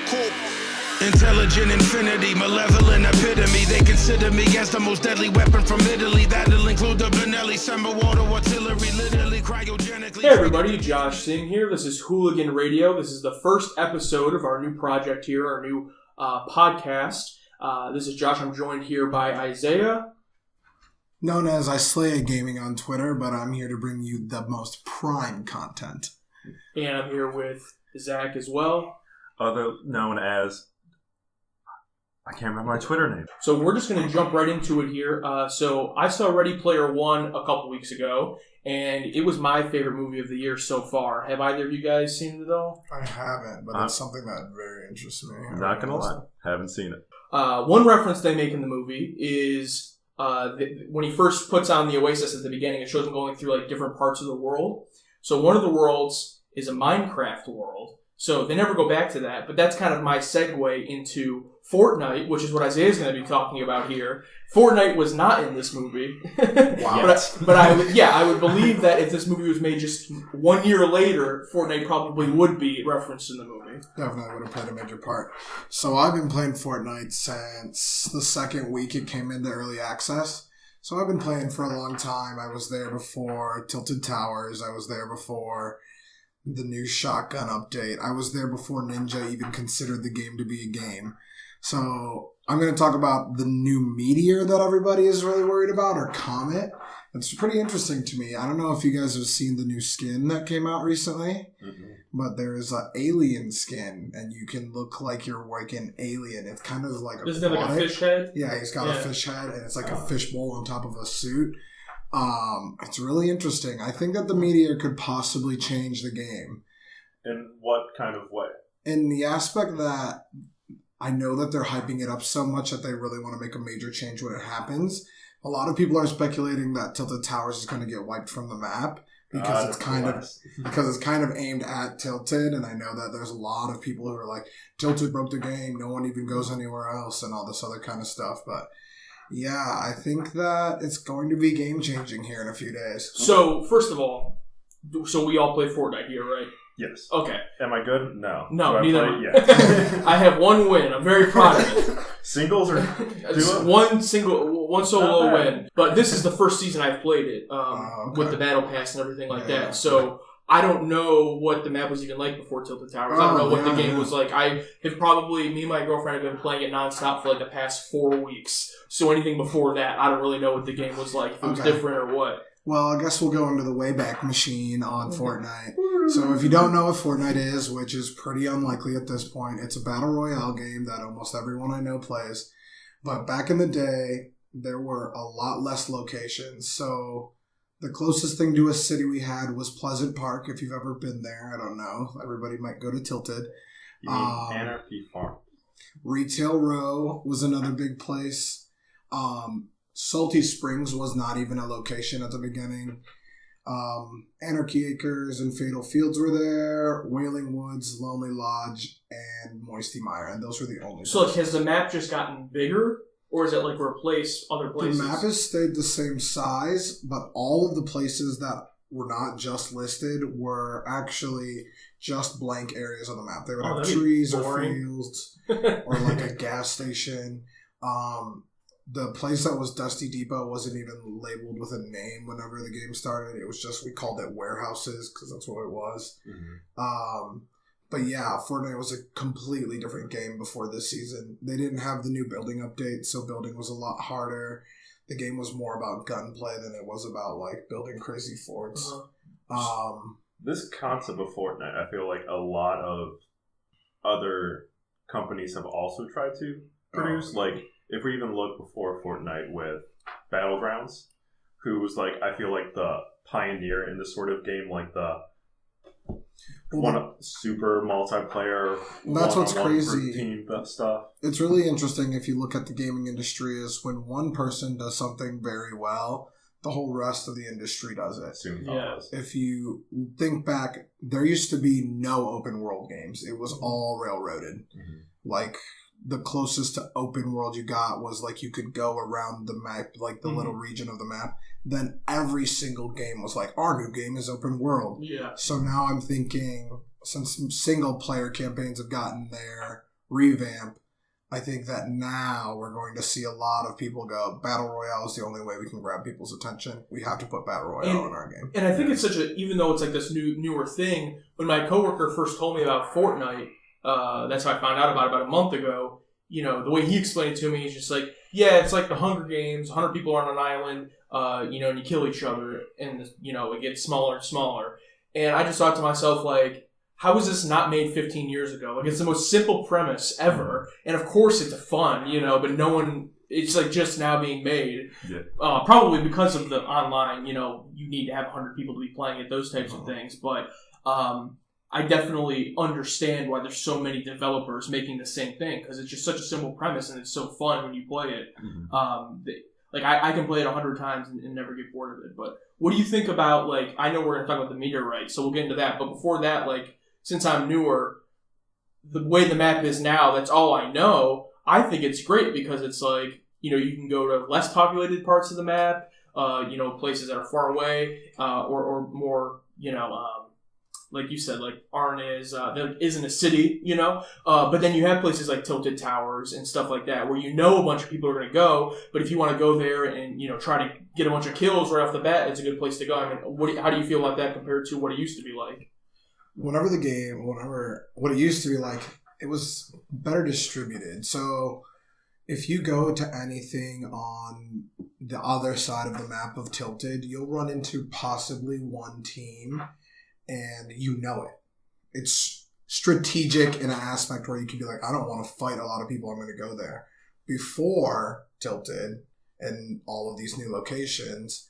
Cool. Intelligent infinity, malevolent epitome. They consider me as the most deadly weapon from Italy. That'll include the Benelli, summer water artillery, literally cryogenically. Hey everybody, Josh Singh here. This is Hooligan Radio. This is the first episode of our new project here, our new podcast. This is Josh. I'm joined here by Isaiah. Known as I Slay Gaming on Twitter, but I'm here to bring you the most prime content. And I'm here with Zach as well. Other known as... I can't remember my Twitter name. So we're just going to jump right into it here. So I saw Ready Player One a couple weeks ago, and it was my favorite movie of the year so far. Have either of you guys seen it at all? I haven't, but it's something that very interests me. I'm not going to lie. Haven't seen it. One reference they make in the movie is when he first puts on the Oasis at the beginning, it shows him going through like different parts of the world. So one of the worlds is a Minecraft world. So they never go back to that, but that's kind of my segue into Fortnite, which is what Isaiah's going to be talking about here. Fortnite was not in this movie. Wow. but I would believe that if this movie was made just 1 year later, Fortnite probably would be referenced in the movie. Definitely would have played a major part. So I've been playing Fortnite since the second week it came into early access. So I've been playing for a long time. I was there before Tilted Towers. I was there before the new shotgun update. I was there before Ninja even considered the game to be a game. So I'm going to talk about the new meteor that everybody is really worried about, or Comet. It's pretty interesting to me. I don't know if you guys have seen the new skin that came out recently, but there is an alien skin, and you can look like you're like an alien. It's kind of like a... Doesn't it have like a fish head? Yeah, he's got a fish head, and it's like a fishbowl on top of a suit. It's really interesting. I think that the meteor could possibly change the game. In what kind of way? In the aspect that I know that they're hyping it up so much that they really want to make a major change when it happens. A lot of people are speculating that Tilted Towers is going to get wiped from the map because it's kind of aimed at Tilted, and I know that there's a lot of people who are like, Tilted broke the game, no one even goes anywhere else, and all this other kind of stuff, but yeah, I think that it's going to be game-changing here in a few days. So, first of all, we all play Fortnite here, right? Yes. Okay. Am I good? No. No, neither. Yes. I have one win. I'm very proud of it. Singles or one solo win. But this is the first season I've played it with the battle pass and everything like that. So I don't know what the map was even like before Tilted Towers. I don't know what the game was like. I have probably, me and my girlfriend have been playing it nonstop for like the past 4 weeks. So anything before that, I don't really know what the game was like, if it was different or what. Well, I guess we'll go into the Wayback Machine on Fortnite. So if you don't know what Fortnite is, which is pretty unlikely at this point, it's a battle royale game that almost everyone I know plays. But back in the day, there were a lot less locations. So the closest thing to a city we had was Pleasant Park. If you've ever been there, I don't know. Everybody might go to Tilted. You mean Anarchy Farm. Retail Row was another big place. Salty Springs was not even a location at the beginning. Anarchy Acres and Fatal Fields were there. Wailing Woods, Lonely Lodge, and Moisty Mire. And those were the only So has the map just gotten bigger? Or is it like replace other places? The map has stayed the same size, but all of the places that were not just listed were actually just blank areas on the map. They would have trees or fields or like a gas station. The place that was Dusty Depot wasn't even labeled with a name whenever the game started. It was just, we called it warehouses because that's what it was. But yeah, Fortnite was a completely different game before this season. They didn't have the new building update, so building was a lot harder. The game was more about gunplay than it was about like building crazy forts. This concept of Fortnite, I feel like a lot of other companies have also tried to produce. Like, if we even look before Fortnite with Battlegrounds, who was like, I feel like the pioneer in this sort of game, like the super multiplayer. That's what's crazy. Team stuff. It's really interesting if you look at the gaming industry is when one person does something very well, the whole rest of the industry does it. If you think back, there used to be no open world games. It was all railroaded. Like, the closest to open world you got was like you could go around the map, like the little region of the map. Then every single game was like, our new game is open world. Yeah. So now I'm thinking, since single player campaigns have gotten their revamp, I think that now we're going to see a lot of people go, Battle Royale is the only way we can grab people's attention. We have to put Battle Royale in our game. And I think it's even though it's like this newer thing, when my coworker first told me about Fortnite, that's how I found out about a month ago, the way he explained it to me is just like, yeah, it's like the Hunger Games, 100 people are on an island, and you kill each other, and, it gets smaller and smaller. And I just thought to myself, like, how was this not made 15 years ago? Like, it's the most simple premise ever. And of course it's fun, but no one, it's like just now being made. Yeah. Probably because of the online, you need to have 100 people to be playing it, those types of things. But I definitely understand why there's so many developers making the same thing, because it's just such a simple premise and it's so fun when you play it. Mm-hmm. I can play it 100 times and never get bored of it. But what do you think about, like, I know we're going to talk about the meteorite, so we'll get into that. But before that, like, since I'm newer, the way the map is now, that's all I know. I think it's great because it's like, you can go to less populated parts of the map, places that are far away, or more, like you said, like Arn there isn't a city, but then you have places like Tilted Towers and stuff like that where a bunch of people are going to go, but if you want to go there and, try to get a bunch of kills right off the bat, it's a good place to go. I mean, how do you feel about that compared to what it used to be like? What it used to be like, it was better distributed. So if you go to anything on the other side of the map of Tilted, you'll run into possibly one team and it. It's strategic in an aspect where you can be like, I don't want to fight a lot of people, I'm going to go there. Before Tilted and all of these new locations,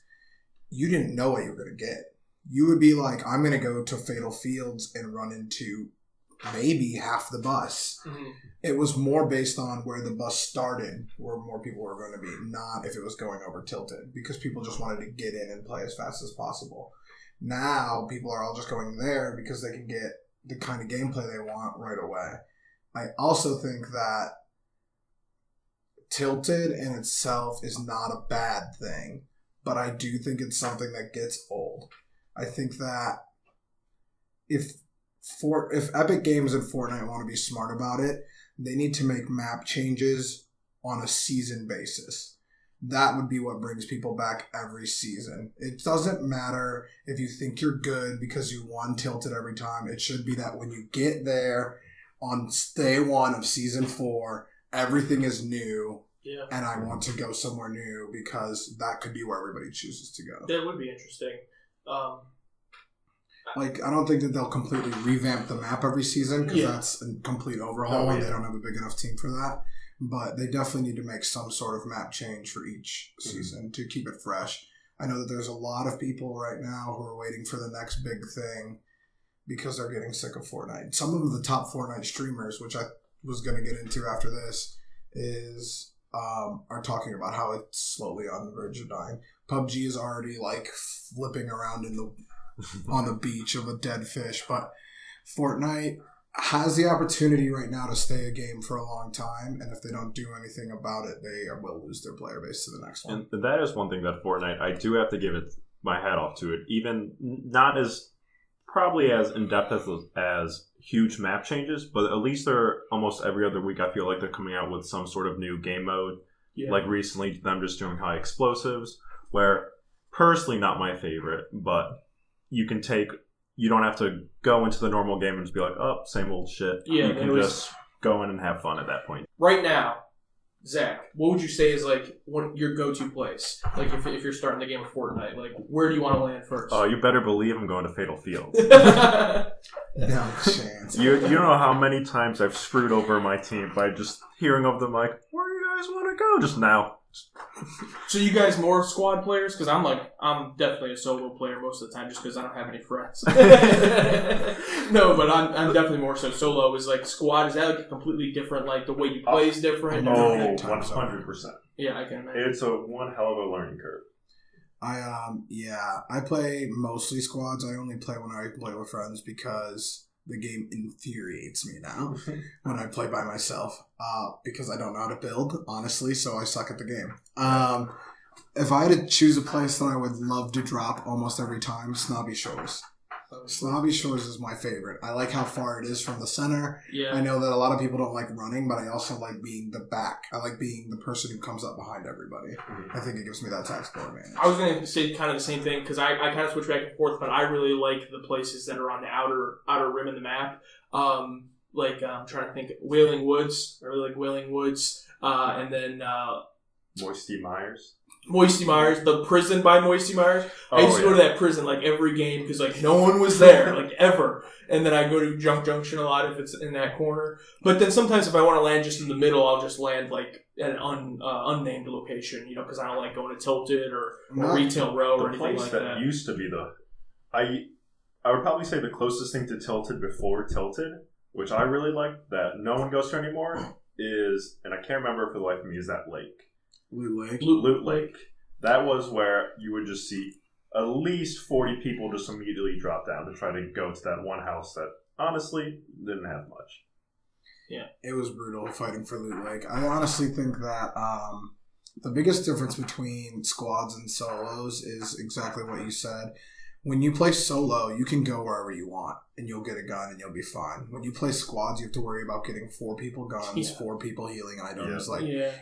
you didn't know what you were going to get. You would be like, I'm going to go to Fatal Fields and run into maybe half the bus. Mm-hmm. It was more based on where the bus started, where more people were going to be, not if it was going over Tilted, because people just wanted to get in and play as fast as possible. Now, people are all just going there because they can get the kind of gameplay they want right away. I also think that Tilted in itself is not a bad thing, but I do think it's something that gets old. I think that if Epic Games and Fortnite want to be smart about it, they need to make map changes on a season basis. That would be what brings people back every season. It doesn't matter if you think you're good because you won Tilted every time. It should be that when you get there on day 1 of season 4, everything is new. Yeah. And I want to go somewhere new because that could be where everybody chooses to go. That would be interesting. I don't think that they'll completely revamp the map every season because that's a complete overhaul and they don't have a big enough team for that. But they definitely need to make some sort of map change for each season to keep it fresh. I know that there's a lot of people right now who are waiting for the next big thing because they're getting sick of Fortnite. Some of the top Fortnite streamers, which I was going to get into after this, are talking about how it's slowly on the verge of dying. PUBG is already flipping around on the beach of a dead fish, but Fortnite has the opportunity right now to stay a game for a long time, and if they don't do anything about it, they will lose their player base to the next one. And that is one thing that Fortnite, I do have to give my hat off to it, even not as probably as in-depth as huge map changes, but at least they're almost every other week, I feel like they're coming out with some sort of new game mode. Yeah. Like recently, them just doing high explosives, where personally not my favorite, but you don't have to go into the normal game and just be like, oh, same old shit. Yeah, you can just go in and have fun at that point. Right now, Zach, what would you say is your go-to place? Like if you're starting the game of Fortnite, where do you want to land first? Oh, you better believe I'm going to Fatal Fields. No chance. You know how many times I've screwed over my team by just hearing of them where do you guys want to go just now? So you guys more squad players? Because I'm definitely a solo player most of the time just because I don't have any friends. No, but I'm definitely more so solo. Is squad, is that completely different? The way you play is different? Oh, 100%. Yeah, I can imagine. It's one hell of a learning curve. I play mostly squads. I only play when I play with friends because the game infuriates me now when I play by myself because I don't know how to build, honestly, so I suck at the game. If I had to choose a place that I would love to drop almost every time, Snobby Shores. Snobby Shores is my favorite. I like how far it is from the center. Yeah. I know that a lot of people don't like running, but I also like being the back. I like being the person who comes up behind everybody. I think it gives me that tactical advantage. I was going to say kind of the same thing because I kind of switch back and forth, but I really like the places that are on the outer rim of the map. I'm trying to think, Wailing Woods. I really like Wailing Woods. And then Moisty Myers. The prison by Moisty Myers. I used to go to that prison like every game because like no one was there, like ever. And then I go to Junk Junction a lot if it's in that corner. But then sometimes if I want to land just in the middle, I'll just land like at an unnamed location, because I don't like going to Tilted or Retail Row or anything like that. The place that used to be I would probably say the closest thing to Tilted before Tilted, which I really like that no one goes to anymore, is, and I can't remember for the life of me, is that lake. Loot Lake. That was where you would just see at least 40 people just immediately drop down to try to go to that one house that honestly didn't have much. Yeah. It was brutal fighting for Loot Lake. I honestly think that the biggest difference between squads and solos is exactly what you said. When you play solo, you can go wherever you want, and you'll get a gun, and you'll be fine. When you play squads, you have to worry about getting 4 people guns, 4 people healing items.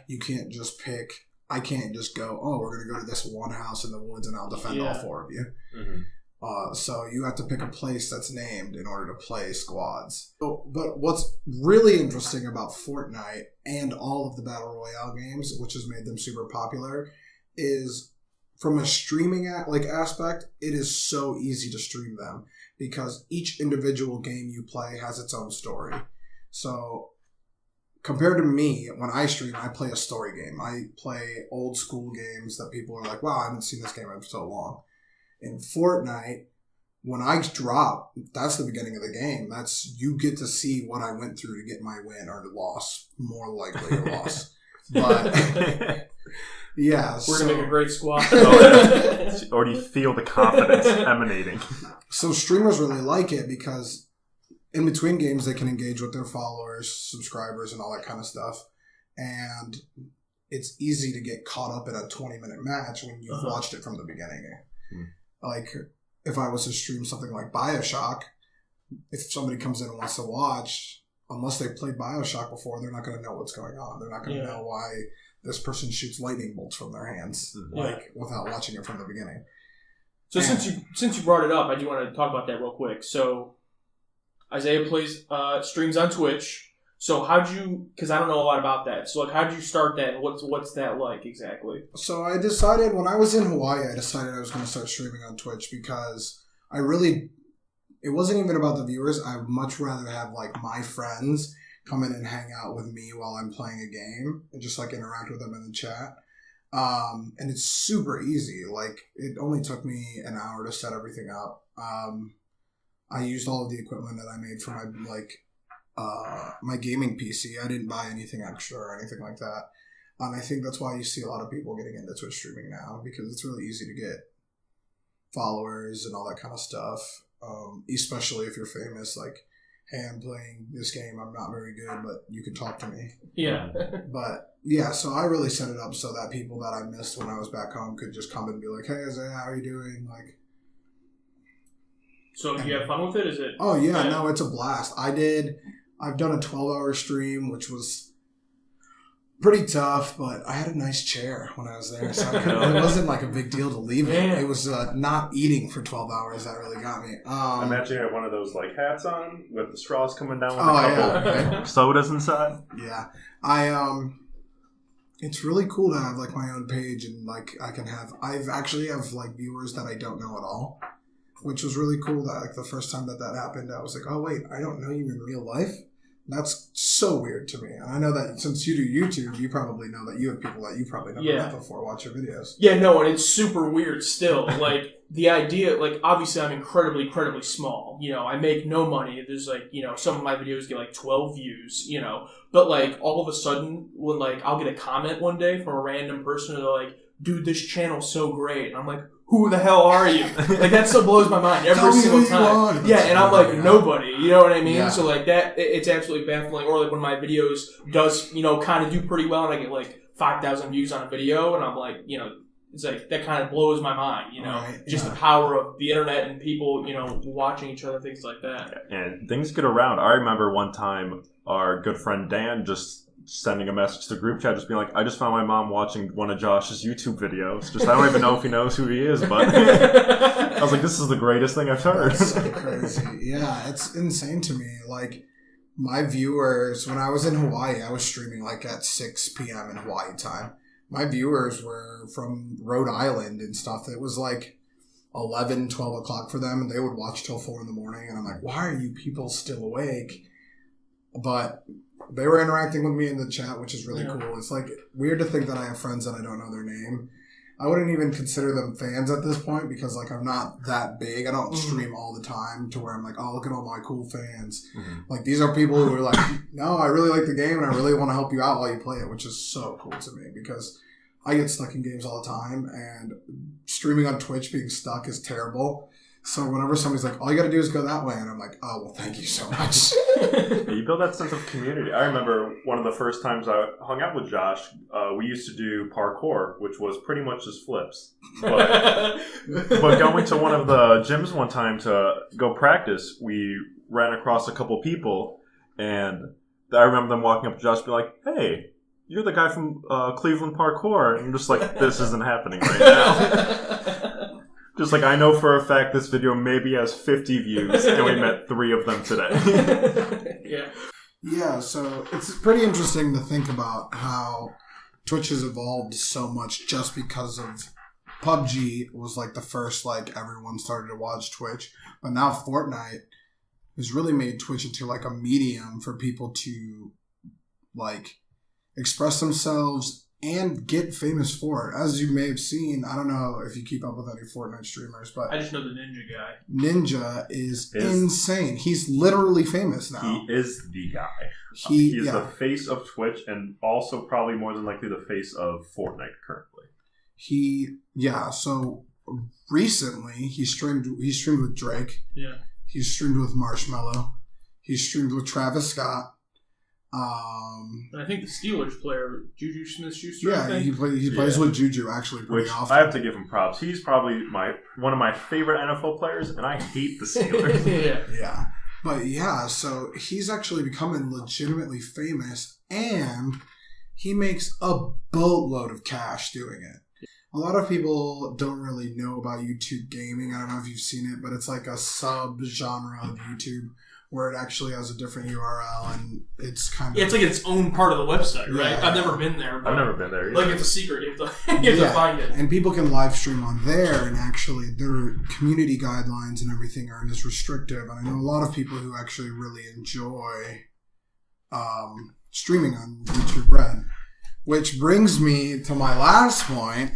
You can't just pick. I can't just go, we're going to go to this one house in the woods, and I'll defend all 4 of you. Mm-hmm. So you have to pick a place that's named in order to play squads. But what's really interesting about Fortnite and all of the Battle Royale games, which has made them super popular, is from a streaming aspect, it is so easy to stream them because each individual game you play has its own story. So compared to me, when I stream, I play a story game. I play old school games that people are like, wow, I haven't seen this game in so long. In Fortnite, when I drop, that's the beginning of the game. You get to see what I went through to get my win or loss, more likely a loss. But yeah, we're gonna make a great squad. Already feel the confidence emanating. So streamers really like it because in between games they can engage with their followers, subscribers, and all that kind of stuff, and it's easy to get caught up in a 20-minute match when you've watched it from the beginning. Like if I was to stream something like BioShock, if somebody comes in and wants to watch, unless they've played BioShock before, they're not going to know what's going on. They're not going to know why this person shoots lightning bolts from their hands, without watching it from the beginning. So since you brought it up, I do want to talk about that real quick. So Isaiah plays streams on Twitch. So how'd you? Because I don't know a lot about that. So how'd you start that? What's that like exactly? So I decided when I was in Hawaii, I was going to start streaming on Twitch because it wasn't even about the viewers. I'd much rather have my friends come in and hang out with me while I'm playing a game and just interact with them in the chat. And it's super easy. It only took me an hour to set everything up. I used all of the equipment that I made for my gaming PC. I didn't buy anything extra or anything like that. I think that's why you see a lot of people getting into Twitch streaming now, because it's really easy to get followers and all that kind of stuff. Especially if you're famous, hey, I'm playing this game, I'm not very good, but you can talk to me. Yeah. But, yeah, so I really set it up so that people that I missed when I was back home could just come and be like, hey, Isaiah, how are you doing? So do you have fun with it? Is it? Oh, yeah, no, it's a blast. I've done a 12-hour stream, which was pretty tough, but I had a nice chair when I was there, so it wasn't a big deal to leave it. It was not eating for 12 hours that really got me. Imagine you had one of those hats on with the straws coming down with a couple sodas inside. Yeah, it's really cool to have my own page and I've actually have viewers that I don't know at all, which was really cool. That the first time that happened, I was like, oh wait, I don't know you in real life. That's so weird to me. And I know that since you do YouTube, you probably know that you have people that you probably never met before watch your videos. Yeah, no, and it's super weird still. The idea, obviously I'm incredibly, incredibly small. I make no money. There's some of my videos get 12 views, But all of a sudden, when I'll get a comment one day from a random person, and they're like, dude, this channel's so great. And I'm like, who the hell are you? That still blows my mind every single time. Yeah, and I'm nobody. You know what I mean? Yeah. So that, it's absolutely baffling. Or when my videos does, kind of do pretty well, and I get 5,000 views on a video, and I'm it's like that kind of blows my mind, Right, just the power of the internet and people, watching each other, things like that. And things get around. I remember one time our good friend Dan just sending a message to the group chat, just being like, I just found my mom watching one of Josh's YouTube videos. Just, I don't even know if he knows who he is, but I was like, this is the greatest thing I've heard. That's so crazy. Yeah, it's insane to me. Like, my viewers, when I was in Hawaii, I was streaming like at 6 p.m. in Hawaii time. My viewers were from Rhode Island and stuff. It was like 11, 12 o'clock for them, and they would watch till 4 in the morning. And I'm like, why are you people still awake? But they were interacting with me in the chat, which is really cool. It's like weird to think that I have friends that I don't know their name. I wouldn't even consider them fans at this point because like I'm not that big. I don't stream all the time to where I'm like, oh, look at all my cool fans. Mm-hmm. Like these are people who are like, no, I really like the game and I really want to help you out while you play it, which is so cool to me because I get stuck in games all the time and streaming on Twitch being stuck is terrible. So whenever somebody's like, all you got to do is go that way. And I'm like, oh, well, thank you so much. You build that sense of community. I remember one of the first times I hung out with Josh, we used to do parkour, which was pretty much just flips. But going to one of the gyms one time to go practice, we ran across a couple people. And I remember them walking up to Josh and be like, hey, you're the guy from Cleveland Parkour. And I'm just like, this isn't happening right now. Just like, I know for a fact this video maybe has 50 views, and we met 3 of them today. Yeah. Yeah, so it's pretty interesting to think about how Twitch has evolved so much just because of PUBG was like the first, like, everyone started to watch Twitch. But now Fortnite has really made Twitch into, like, a medium for people to, like, express themselves and get famous for it. As you may have seen, I don't know if you keep up with any Fortnite streamers, but I just know the Ninja guy. Ninja is insane. He's literally famous now. He is the guy. He is the face of Twitch and also probably more than likely the face of Fortnite currently. So recently he streamed with Drake. Yeah. He streamed with Marshmello. He streamed with Travis Scott. And I think the Steelers player, Juju Smith-Schuster. Yeah, he plays with Juju actually pretty often. I have to give him props. He's probably one of my favorite NFL players, and I hate the Steelers. Yeah. But yeah, so he's actually becoming legitimately famous, and he makes a boatload of cash doing it. A lot of people don't really know about YouTube gaming. I don't know if you've seen it, but it's like a sub-genre of YouTube where it actually has a different URL and it's kind of... Yeah, it's like its own part of the website, right? Yeah. I've never been there. I've never been there either. Like, it's a secret. You have to find it. And people can live stream on there, and actually their community guidelines and everything aren't as restrictive. And I know a lot of people who actually really enjoy streaming on YouTube Red. Which brings me to my last point.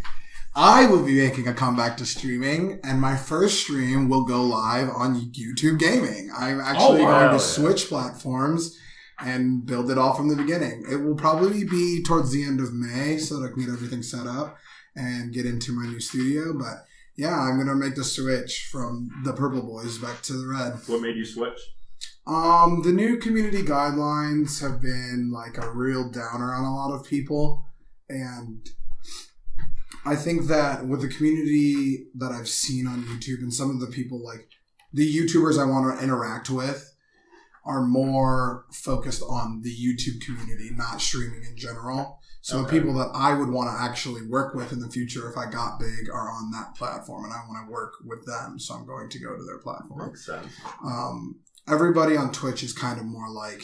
I will be making a comeback to streaming, and my first stream will go live on YouTube Gaming. I'm actually going to switch platforms and build it all from the beginning. It will probably be towards the end of May so that I can get everything set up and get into my new studio. But yeah, I'm going to make the switch from the Purple Boys back to the Red. What made you switch? The new community guidelines have been like a real downer on a lot of people, and I think that with the community that I've seen on YouTube and some of the people, like the YouTubers I want to interact with, are more focused on the YouTube community, not streaming in general. So the people that I would want to actually work with in the future if I got big are on that platform, and I want to work with them. So I'm going to go to their platform. Makes sense. Everybody on Twitch is kind of more like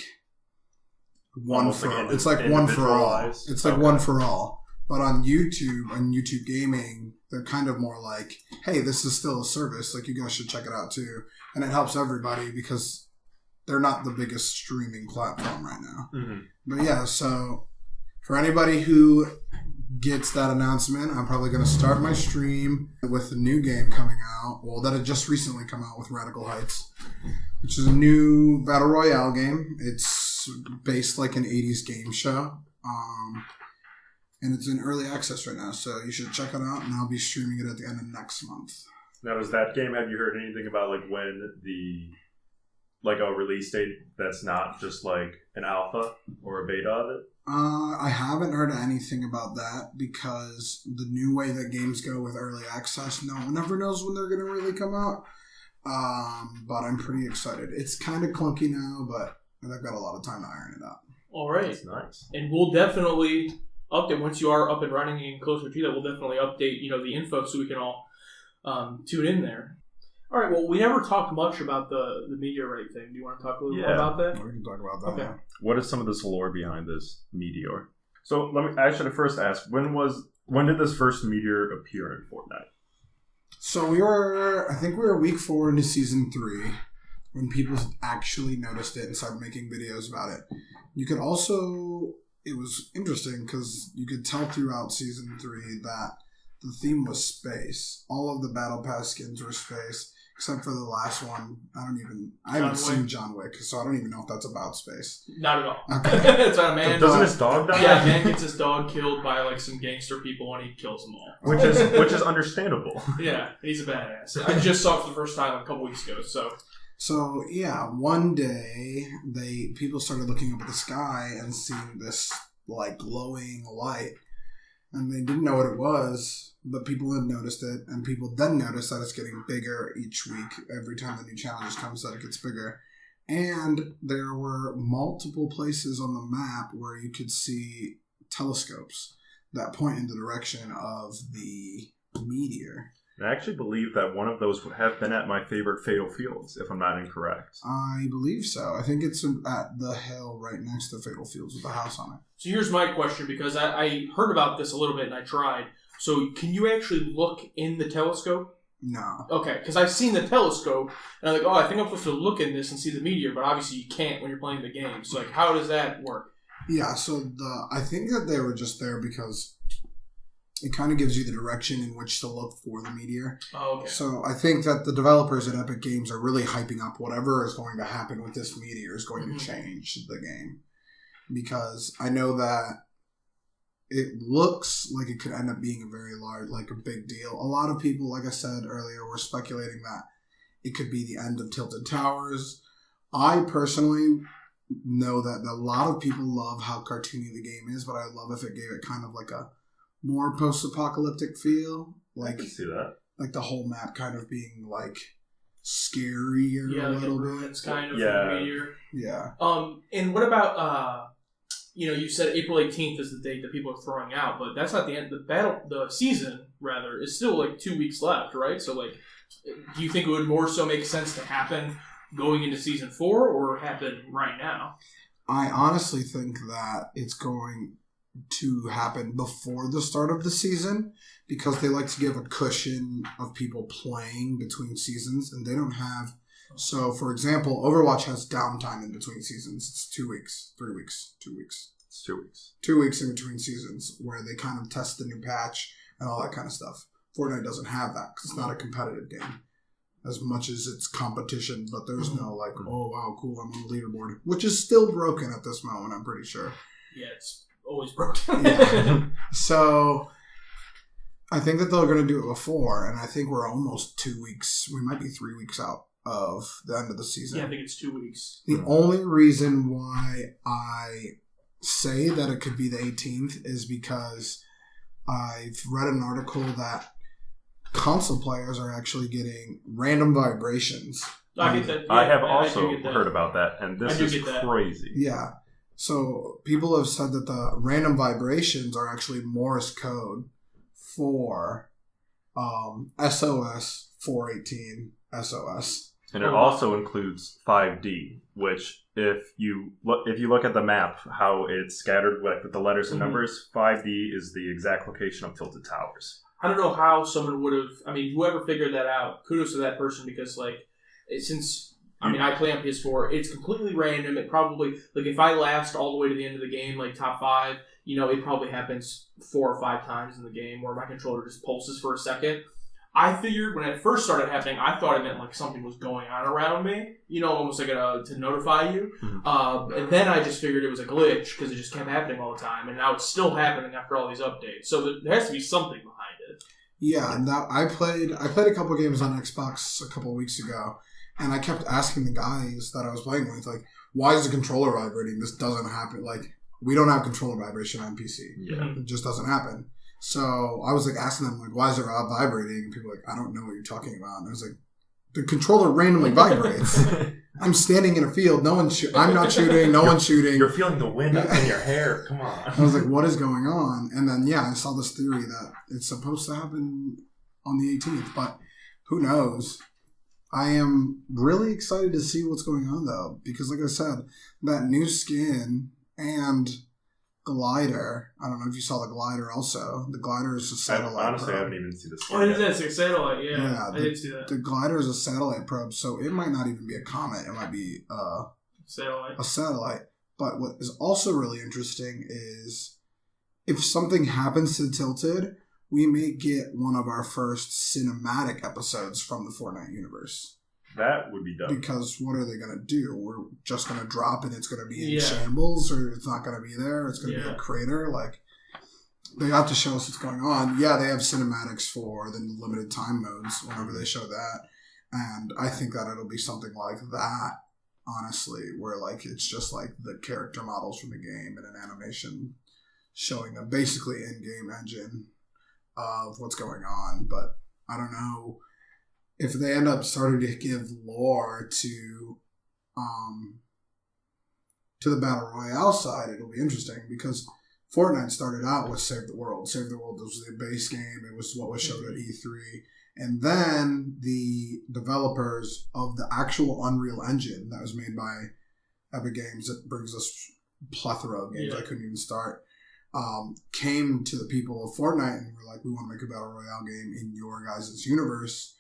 one for all. It's like one for all. It's like one for all. But on YouTube and YouTube Gaming, they're kind of more like, hey, this is still a service. Like, you guys should check it out too. And it helps everybody because they're not the biggest streaming platform right now. Mm-hmm. But yeah, so for anybody who gets that announcement, I'm probably going to start my stream with a new game coming out. Well, that had just recently come out with Radical Heights, which is a new Battle Royale game. It's based like an 80s game show. And it's in early access right now, so you should check it out, and I'll be streaming it at the end of next month. Now, is that game, have you heard anything about like when like a release date that's not just like an alpha or a beta of it? I haven't heard anything about that because the new way that games go with early access, no one ever knows when they're going to really come out. But I'm pretty excited. It's kind of clunky now, but I've got a lot of time to iron it out. All right. That's nice. And we'll definitely update once you are up and running and closer to that. We'll definitely update, the info so we can all tune in there. All right. Well, we never talked much about the meteorite thing. Do you want to talk a little more about that? We can talk about that. Okay. What is some of this lore behind this meteor? So I should have first asked, when did this first meteor appear in Fortnite? So I think we were week 4 into season 3 when people actually noticed it and started making videos about it. You could also, it was interesting because you could tell throughout season 3 that the theme was space. All of the battle pass skins were space, except for the last one. I haven't seen John Wick, so I don't even know if that's about space. Not at all. Okay. It's about a man. Doesn't his dog die? Yeah, a man gets his dog killed by like some gangster people, and he kills them all. Which is understandable. Yeah, he's a badass. I just saw it for the first time a couple weeks ago. So yeah, one day people started looking up at the sky and seeing this like glowing light, and they didn't know what it was, but people had noticed it, and people then noticed that it's getting bigger each week. Every time the new challenge comes, that it gets bigger, and there were multiple places on the map where you could see telescopes that point in the direction of the meteor. I actually believe that one of those would have been at my favorite Fatal Fields, if I'm not incorrect. I believe so. I think it's at the hill right next to Fatal Fields with a house on it. So here's my question, because I heard about this a little bit and I tried. So can you actually look in the telescope? No. Okay, because I've seen the telescope, and I'm like, I think I'm supposed to look in this and see the meteor, but obviously you can't when you're playing the game. So, how does that work? Yeah, so I think that they were just there because it kind of gives you the direction in which to look for the meteor. Oh, okay. So I think that the developers at Epic Games are really hyping up whatever is going to happen with this meteor is going to change the game. Because I know that it looks like it could end up being a very large, like a big deal. A lot of people, like I said earlier, were speculating that it could be the end of Tilted Towers. I personally know that a lot of people love how cartoony the game is, but I love if it gave it kind of like a more post-apocalyptic feel. Like, I can see that. Like the whole map kind of being like scarier a little bit. It's kind of meteor. Yeah. And what about you said April 18th is the date that people are throwing out, but that's not the end. The season rather is still like 2 weeks left, right? So like, do you think it would more so make sense to happen going into season 4 or happen right now? I honestly think that it's going to happen before the start of the season because they like to give a cushion of people playing between seasons, and they don't have. So, for example, Overwatch has downtime in between seasons. It's 2 weeks, 3 weeks, 2 weeks. It's 2 weeks. 2 weeks in between seasons where they kind of test the new patch and all that kind of stuff. Fortnite doesn't have that because it's not a competitive game as much as it's competition, but there's no like, oh, wow, cool, I'm on the leaderboard, which is still broken at this moment, I'm pretty sure. Yeah, it's always broken. Yeah. So I think that they're going to do it before, and I think we're almost 2 weeks. We might be 3 weeks out of the end of the season. Yeah, I think it's 2 weeks. The only reason why I say that it could be the 18th is because I've read an article that console players are actually getting random vibrations. I get that. Yeah, I have also heard about that, and this is crazy. Yeah. So people have said that the random vibrations are actually Morse code for SOS 418 SOS. And it also includes 5D, which if you look at the map, how it's scattered with the letters and numbers, 5D is the exact location of Tilted Towers. I don't know how someone would have. I mean, whoever figured that out, kudos to that person because, like, I play on PS4. It's completely random. It probably, like, if I last all the way to the end of the game, like top 5, it probably happens 4 or 5 times in the game where my controller just pulses for a second. I figured when it first started happening, I thought it meant like something was going on around me, almost like to notify you. And then I just figured it was a glitch because it just kept happening all the time. And now it's still happening after all these updates. So there has to be something behind it. Yeah, and I played a couple games on Xbox a couple of weeks ago. And I kept asking the guys that I was playing with, like, why is the controller vibrating? This doesn't happen. Like, we don't have controller vibration on PC. Yeah. It just doesn't happen. So I was like asking them, like, why is it vibrating? And people were like, I don't know what you're talking about. And I was like, the controller randomly vibrates. I'm standing in a field. I'm not shooting. No one's shooting. You're feeling the wind up in your hair. Come on. I was like, what is going on? And then, I saw this theory that it's supposed to happen on the 18th, but who knows? I am really excited to see what's going on, though, because like I said, that new skin and glider. I don't know if you saw the glider also. The glider is a satellite honestly, probe. I haven't even seen the skin. Oh, it is a satellite, yeah. I did see that. The glider is a satellite probe, so it might not even be a comet. It might be a satellite. But what is also really interesting is if something happens to Tilted, we may get one of our first cinematic episodes from the Fortnite universe. That would be dope. Because what are they going to do? We're just going to drop and it's going to be in shambles, or it's not going to be there. It's going to be a crater. Like, they have to show us what's going on. Yeah, they have cinematics for the limited time modes whenever they show that. And I think that it'll be something like that, honestly, where like it's just like the character models from the game and an animation showing them basically in-game engine of what's going on. But I don't know. If they end up starting to give lore to the Battle Royale side, it'll be interesting because Fortnite started out with Save the World. Save the World was the base game. It was what was showed at E3. And then the developers of the actual Unreal Engine that was made by Epic Games, that brings us a plethora of games I couldn't even start, came to the people of Fortnite and were like, we want to make a Battle Royale game in your guys' universe.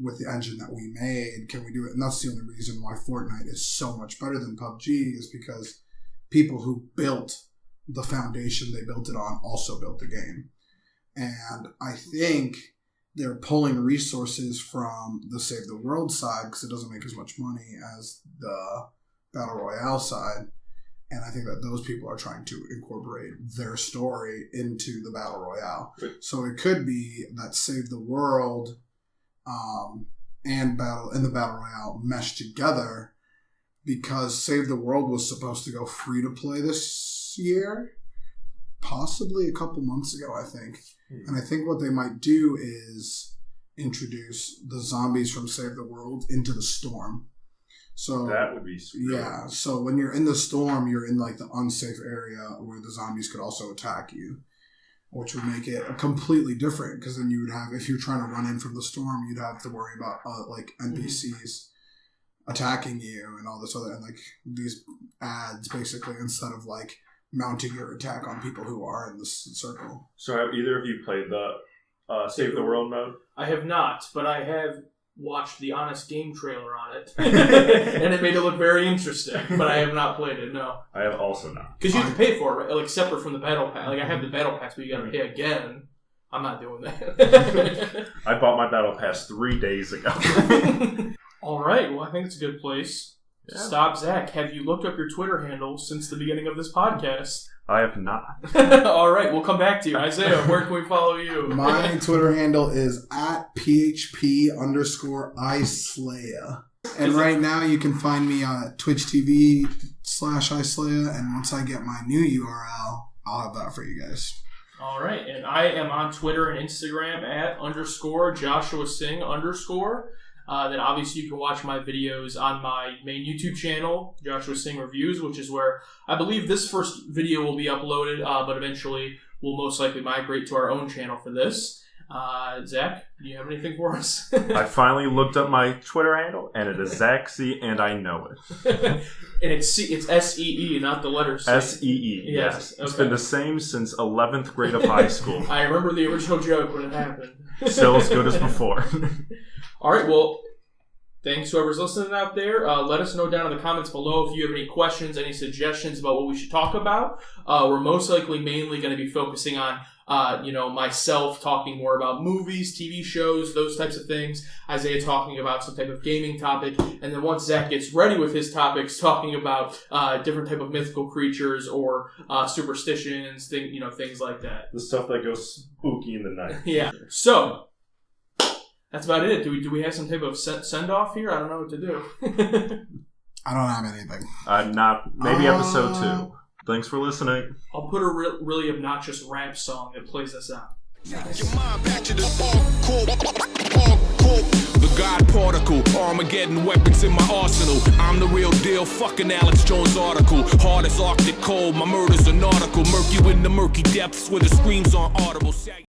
With the engine that we made, can we do it? And that's the only reason why Fortnite is so much better than PUBG is because people who built the foundation they built it on also built the game. And I think they're pulling resources from the Save the World side because it doesn't make as much money as the Battle Royale side. And I think that those people are trying to incorporate their story into the Battle Royale. So it could be that Save the World and the Battle Royale meshed together because Save the World was supposed to go free to play this year, possibly a couple months ago, I think. And I think what they might do is introduce the zombies from Save the World into the storm. So that would be sweet. Yeah, so when you're in the storm, you're in like the unsafe area where the zombies could also attack you. Which would make it completely different because then you would have, if you're trying to run in from the storm, you'd have to worry about like NPCs attacking you and all this other, and like these ads basically instead of like mounting your attack on people who are in this circle. So have either of you played the Save the World mode? I have not, but I have watched the Honest Game trailer on it, and it made it look very interesting, but I have not played it, no. I have also not. Because you have to pay for it, right? Like, separate from the Battle Pass. Like, I have the Battle Pass, but you gotta pay again. I'm not doing that. I bought my Battle Pass 3 days ago. Alright, well, I think it's a good place to stop. Zach, have you looked up your Twitter handle since the beginning of this podcast? I have not. Alright, we'll come back to you. Isaiah, where can we follow you? My Twitter handle is @PHP_Islaya. And right now you can find me on Twitch TV /Islaya. And once I get my new URL, I'll have that for you guys. Alright, and I am on Twitter and Instagram @_JoshuaSing_. Then obviously you can watch my videos on my main YouTube channel, Joshua Sing Reviews, which is where I believe this first video will be uploaded, but eventually we'll most likely migrate to our own channel for this. Zach, do you have anything for us? I finally looked up my Twitter handle, and it is Zach C, and I know it. And it's S-E-E, not the letter C. S-E-E, yes. Okay. It's been the same since 11th grade of high school. I remember the original joke when it happened. Still as good as before. All right, well, thanks whoever's listening out there. Let us know down in the comments below if you have any questions, any suggestions about what we should talk about. We're most likely mainly going to be focusing on, myself talking more about movies, TV shows, those types of things. Isaiah talking about some type of gaming topic. And then once Zach gets ready with his topics, talking about different type of mythical creatures or superstitions, things like that. The stuff that goes spooky in the night. Yeah. So, That's about it. Do we have some type of send off here? I don't know what to do. I don't have anything. Maybe episode 2. Thanks for listening. I'll put a really obnoxious rap song that plays this out. Nice. The God particle, Armageddon weapons in my arsenal. I'm the real deal, fucking Alex Jones article. Hard as Arctic cold, my murder's a nautical. Murky in the murky depths where the screams aren't audible.